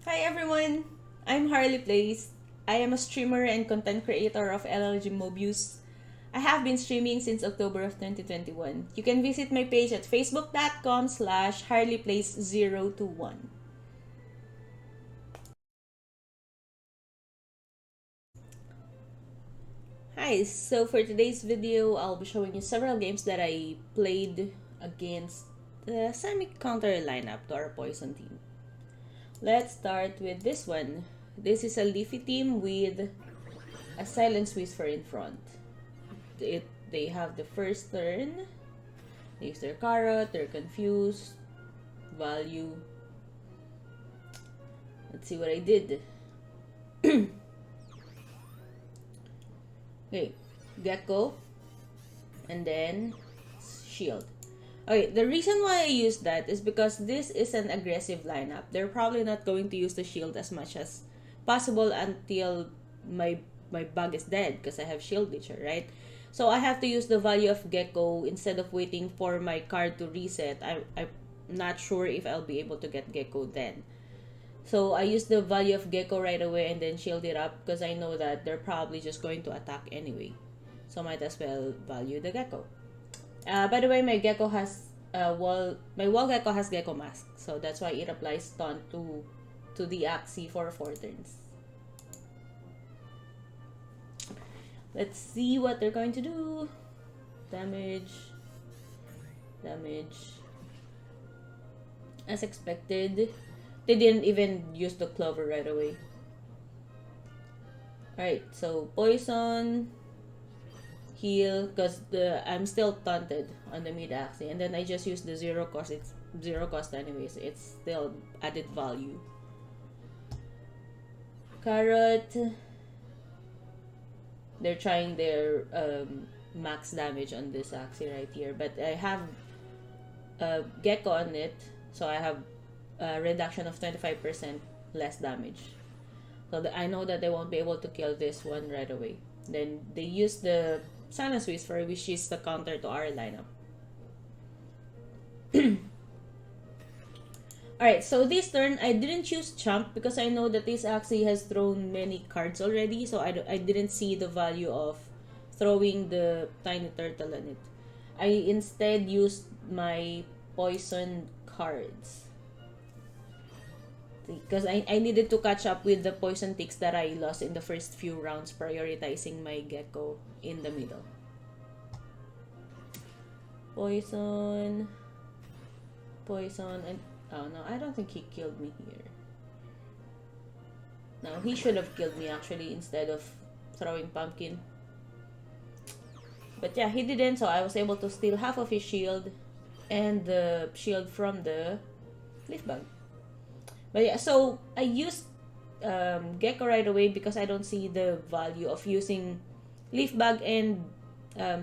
Hi everyone! I'm 𝗟𝗶𝗺𝗀𝗀. I am a streamer and content creator of LLGMobius. I have been streaming since October of 2021. You can visit my page at facebook.com/𝗟𝗶𝗺𝗀𝗚021. Hi, so for today's video, I'll be showing you several games that I played against the semi-counter lineup to our poison team. Let's start with this one. This is a leafy team with a silence whisper in front. They have the first turn. They use their carrot, they're confused, value. Let's see what I did. Okay, gecko, and then shield. Okay, the reason why I use that is because this is an aggressive lineup. They're probably not going to use the shield as much as possible until my bug is dead because I have shield glitcher, right? So I have to use the value of gecko instead of waiting for my card to reset. I'm not sure if I'll be able to get gecko then. So I use the value of gecko right away and then shield it up because I know that they're probably just going to attack anyway. So might as well value the gecko. By the way, my gecko has my wall gecko has gecko mask, so that's why it applies taunt to the Axie for 4 turns. Let's see what they're going to do. Damage. As expected, they didn't even use the clover right away. Alright, so poison, heal, because I'm still taunted on the mid Axie, and then I just use the 0 cost. It's 0 cost anyways, it's still added value. Carrot, they're trying their max damage on this Axie right here, but I have gecko on it, so I have a reduction of 25% less damage. So I know that they won't be able to kill this one right away. Then they use the silence whisper, which is the counter to our lineup. Alright, so this turn I didn't choose champ because I know that this Axie has thrown many cards already, so I didn't see the value of throwing the tiny turtle in it. I instead used my poison cards because I needed to catch up with the poison ticks that I lost in the first few rounds, prioritizing my gecko in the middle. Poison, and oh no, I don't think he killed me here. No, he should have killed me actually instead of throwing pumpkin. But yeah, he didn't, so I was able to steal half of his shield and the shield from the leaf bug. But yeah, so I used gecko right away because I don't see the value of using leaf bug and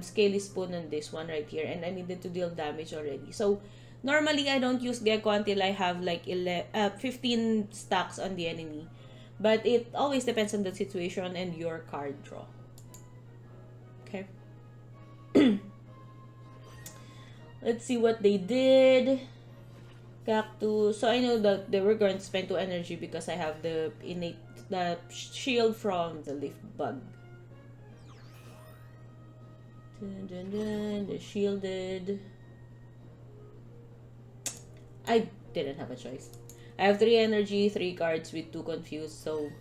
scaly spoon on this one right here, and I needed to deal damage already. So normally I don't use gecko until I have like 15 stacks on the enemy, but it always depends on the situation and your card draw. Okay. Let's see what they did. Cactus. So I know that they were going to spend 2 energy because I have the shield from the leaf bug. They're shielded. I didn't have a choice. I have 3 energy, 3 cards with 2 confused, so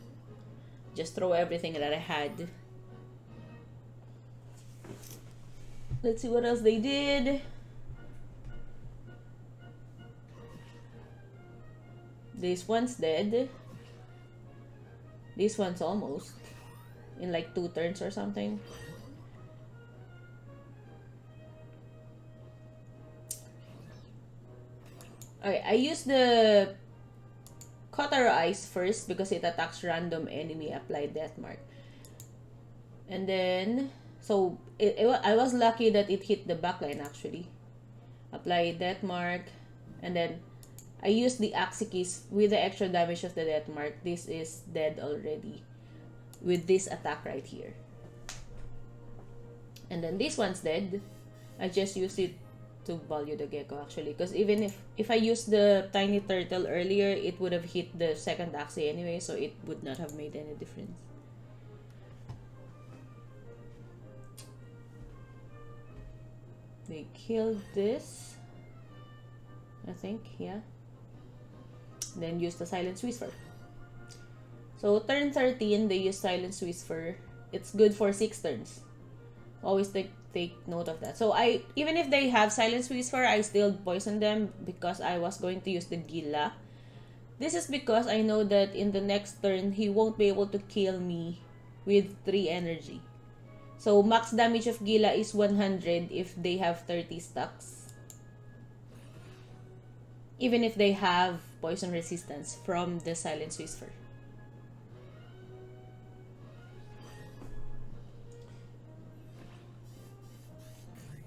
just throw everything that I had. Let's see what else they did. This one's dead. This one's almost in like 2 turns or something. Okay, I use the Cutter Ice first because it attacks random enemy applied death mark. And then, so I was lucky that it hit the backline actually. Apply death mark, and then I used the Axie keys with the extra damage of the death mark. This is dead already with this attack right here. And then this one's dead. I just used it to value the gecko actually, because even if I used the tiny turtle earlier, it would have hit the second Axie anyway, so it would not have made any difference. They killed this, I think, yeah. Then use the Silence Whisper. So turn 13, they use Silence Whisper. It's good for 6 turns. Always take note of that. So even if they have Silence Whisper, I still poison them because I was going to use the 𝗟𝗚𝗚. This is because I know that in the next turn, he won't be able to kill me with 3 energy. So max damage of 𝗟𝗚𝗚 is 100 if they have 30 stacks. Even if they have poison resistance from the Silence Whisper.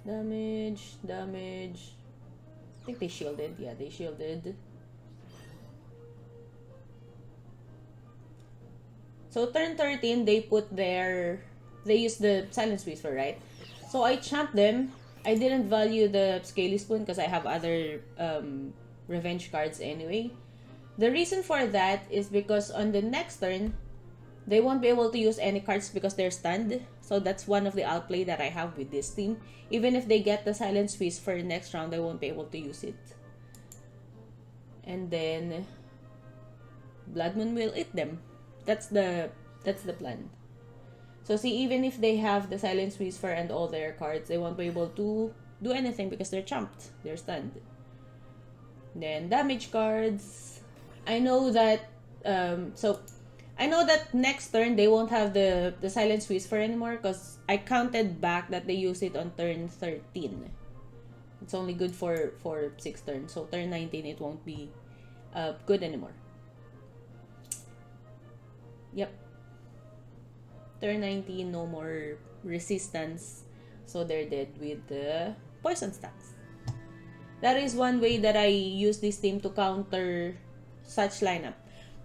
Damage. I think they shielded. Yeah, they shielded. So turn 13, they use the Silence Whisper, right? So I champed them. I didn't value the Scaly Spoon because I have other revenge cards anyway. The reason for that is because on the next turn, they won't be able to use any cards because they're stunned. So that's one of the outplay that I have with this team. Even if they get the Silence Whisper next round, they won't be able to use it. And then Blood Moon will eat them. That's the plan. So see, even if they have the Silence Whisper and all their cards, they won't be able to do anything because they're champed. They're stunned. Then damage cards. I know that I know that next turn they won't have the Silence Whisper anymore because I counted back that they use it on turn 13. It's only good for 6 turns. So turn 19 it won't be good anymore. Yep. Turn 19, no more resistance. So they're dead with the poison stacks. That is one way that I use this team to counter such lineup.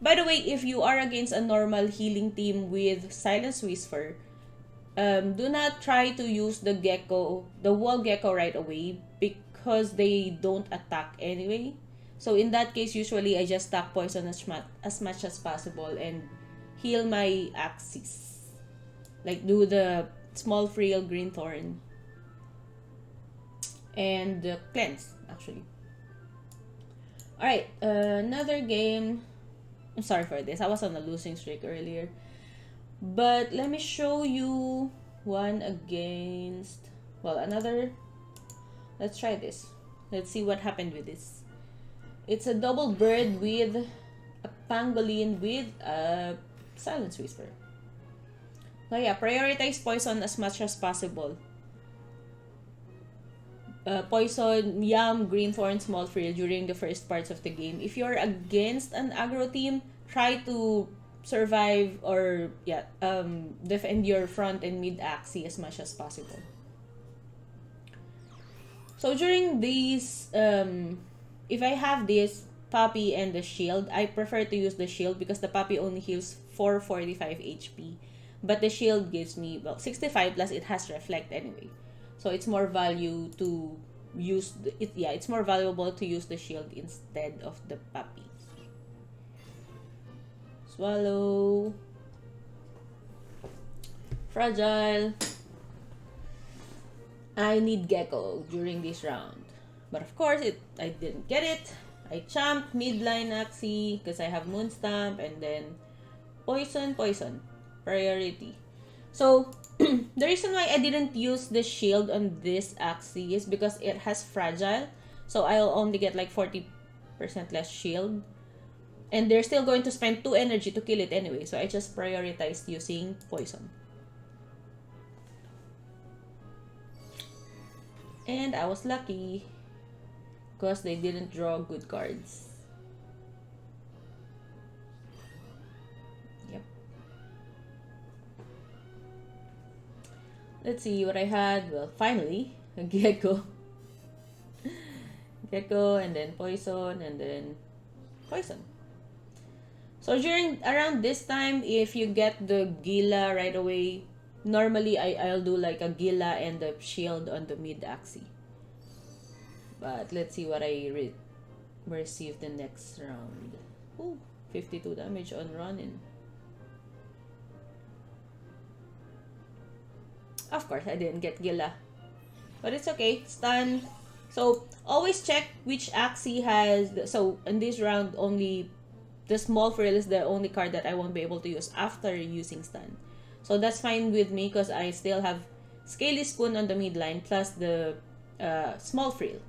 By the way, if you are against a normal healing team with Silence Whisper, do not try to use the wall gecko right away because they don't attack anyway. So in that case, usually I just stack poison as much as possible and heal my Axies. Like do the small frail green thorn and cleanse actually. Alright, another game. I'm sorry for this. I was on a losing streak earlier. But let me show you one against, well, another. Let's try this. Let's see what happened with this. It's a double bird with a pangolin with a Silence Whisper. So yeah, prioritize poison as much as possible. Poison, Yam, Green Thorn, Small Frill during the first parts of the game. If you're against an aggro team, try to survive or defend your front and mid Axie as much as possible. So during these, if I have this puppy and the shield, I prefer to use the shield because the puppy only heals 445 HP. But the shield gives me, well, 65 plus it has reflect anyway. So it's more value to use it's more valuable to use the shield instead of the puppy. Swallow. Fragile. I need gecko during this round. But of course I didn't get it. I champed midline Axie because I have Moonstamp and then poison. Priority. So the reason why I didn't use the shield on this Axie is because it has fragile. So I'll only get like 40% less shield. And they're still going to spend 2 energy to kill it anyway. So I just prioritized using poison. And I was lucky because they didn't draw good cards. Let's see what I had. Well, finally, a gecko. Gecko, and then poison, and then poison. So around this time, if you get the 𝗟𝗚𝗚 right away, normally I'll do like a 𝗟𝗚𝗚 and the shield on the mid Axie. But let's see what I receive the next round. Ooh, 52 damage on Ronin. Of course, I didn't get Gila. But it's okay. Stun. So, always check which Axie has... So, in this round, only... The small frill is the only card that I won't be able to use after using stun. So, that's fine with me because I still have Scaly Spoon on the mid line plus the small frill.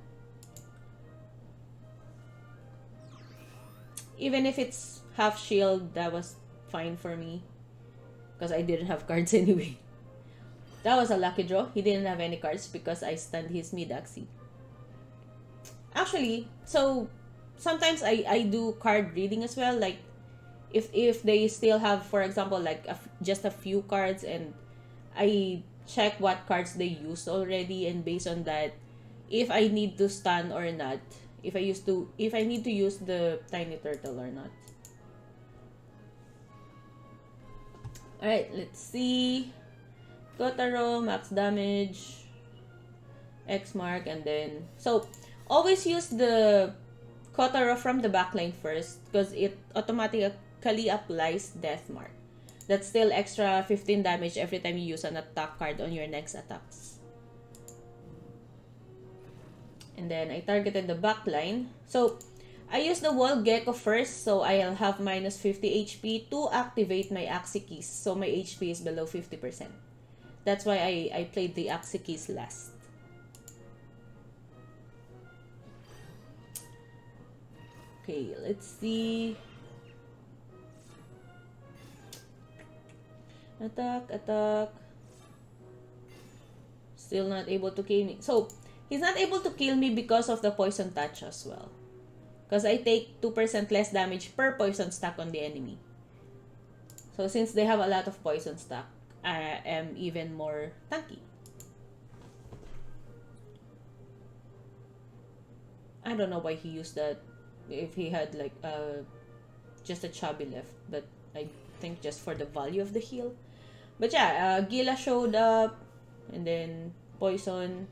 Even if it's half shield, that was fine for me. Because I didn't have cards anyway. That was a lucky draw. He didn't have any cards because I stunned his mid Axie. Actually, so sometimes I do card reading as well. Like, if they still have, for example, like just a few cards, and I check what cards they used already, and based on that, if I need to stun or not, if I need to use the tiny turtle or not. Alright, let's see. 𝗟𝗟𝗚𝗀𝗀, max damage, X mark, and then... So, always use the 𝗟𝗟𝗚 from the backline first because it automatically applies death mark. That's still extra 15 damage every time you use an attack card on your next attacks. And then I targeted the backline. So, I use the wall gecko first, so I'll have minus 50 HP to activate my Axie keys. So, my HP is below 50%. That's why I played the Axie keys last. Okay, let's see. Attack, attack. Still not able to kill me. So, he's not able to kill me because of the poison touch as well. Because I take 2% less damage per poison stack on the enemy. So, since they have a lot of poison stack, I am even more tanky. I don't know why he used that. If he had like just a chubby left, but I think just for the value of the heal. But yeah, Gila showed up, and then poison,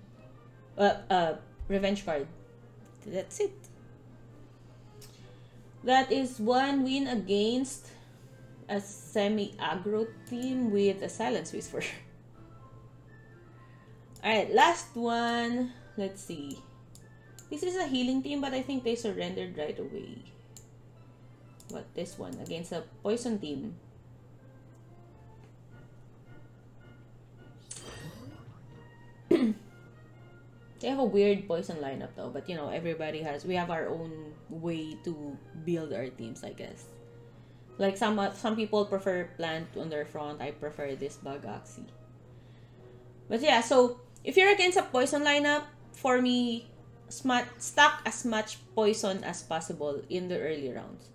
revenge card. That's it. That is one win against a semi-aggro team with a Silence Whisper. Alright, last one. Let's see. This is a healing team, but I think they surrendered right away. What, this one? Against a poison team. They have a weird poison lineup though, but you know, we have our own way to build our teams, I guess. Like some people prefer plant on their front. I prefer this bug Axie. But yeah, so if you're against a poison lineup, for me, stack as much poison as possible in the early rounds.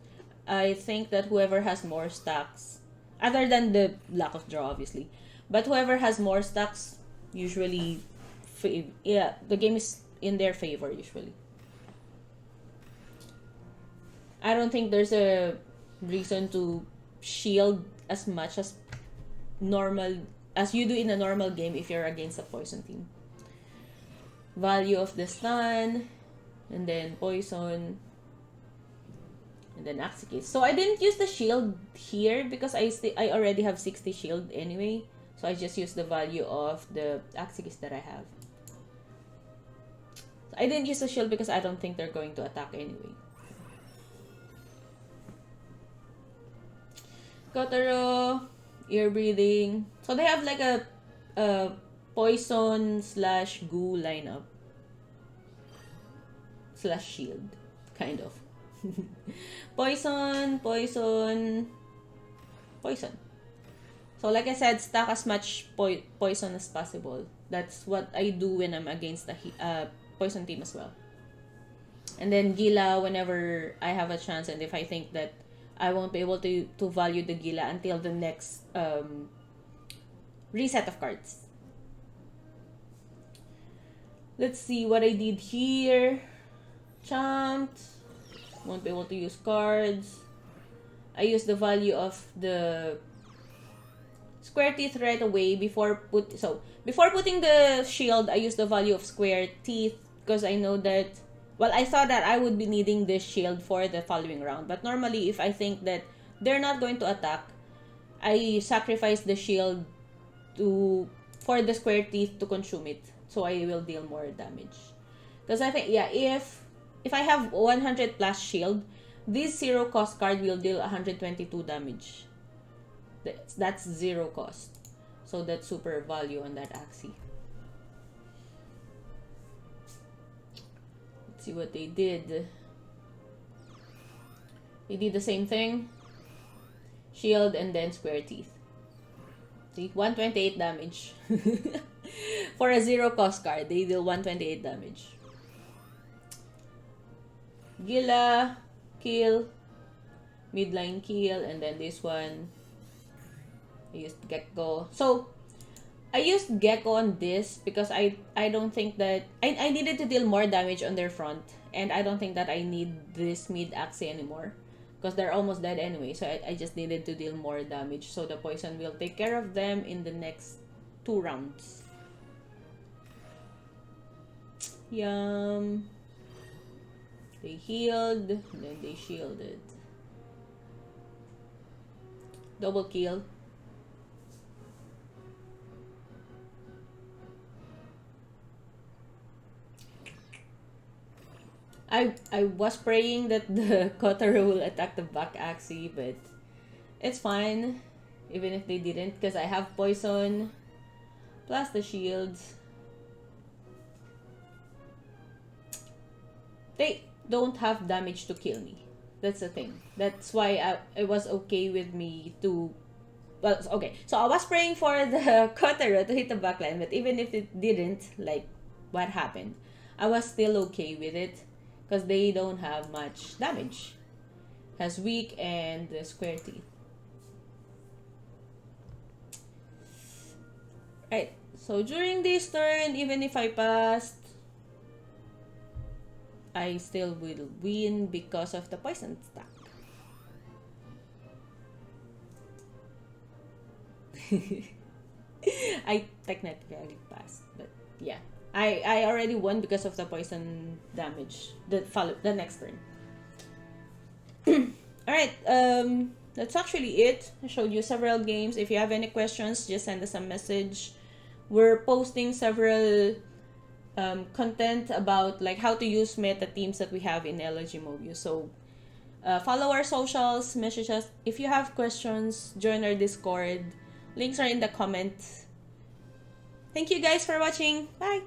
I think that whoever has more stacks, other than the lack of draw obviously, but whoever has more stacks usually, yeah, the game is in their favor usually. I don't think there's a reason to shield as much as normal as you do in a normal game if you're against a poison team. Value of the stun, and then poison, and then Axie keys. So I didn't use the shield here because I already have 60 shield anyway. So I just used the value of the Axie keys that I have. So I didn't use the shield because I don't think they're going to attack anyway. 𝗟𝗟𝗚, ear breathing. So they have like a poison slash goo lineup slash shield, kind of. Poison, poison, poison. So like I said, stack as much poison as possible. That's what I do when I'm against the poison team as well. And then Gila whenever I have a chance, and if I think that I won't be able to value the Gila until the next reset of cards. Let's see what I did here. Chumped. Won't be able to use cards. I used the value of the square teeth right away before putting the shield. I used the value of square teeth because I know that, well, I thought that I would be needing this shield for the following round. But normally, if I think that they're not going to attack, I sacrifice the shield for the square teeth to consume it. So I will deal more damage. Because I think, yeah, if I have 100 plus shield, this 0 cost card will deal 122 damage. That's 0 cost. So that's super value on that Axie. Let's see what they did. They did the same thing. Shield and then square teeth. See, 128 damage. For a 0 cost card, they deal 128 damage. Gila, kill, midline kill, and then this one, I used Gecko. So, I used Gecko on this because I don't think that, I needed to deal more damage on their front, and I don't think that I need this mid Axie anymore. Because they're almost dead anyway, so I just needed to deal more damage. So the poison will take care of them in the next 2 rounds. Yum. They healed, and then they shielded. Double kill. I was praying that the 𝗟𝗏𝗚𝗀𝗀𝗀 will attack the back Axie, but it's fine. Even if they didn't, because I have poison. Plus the shields. They don't have damage to kill me. That's the thing. That's why it was okay with me to... Well, okay. So I was praying for the 𝗟𝗏𝗚𝗀𝗀𝗀 to hit the backline, but even if it didn't, like, what happened? I was still okay with it. Because they don't have much damage. Has weak and the square teeth. Right. So during this turn, even if I passed, I still will win because of the poison stack. I technically passed, but yeah. I already won because of the poison damage the next turn. Alright, that's actually it. I showed you several games. If you have any questions, just send us a message. We're posting several content about like how to use meta teams that we have in LLGMobius. So follow our socials, message us. If you have questions, join our Discord. Links are in the comments. Thank you guys for watching. Bye!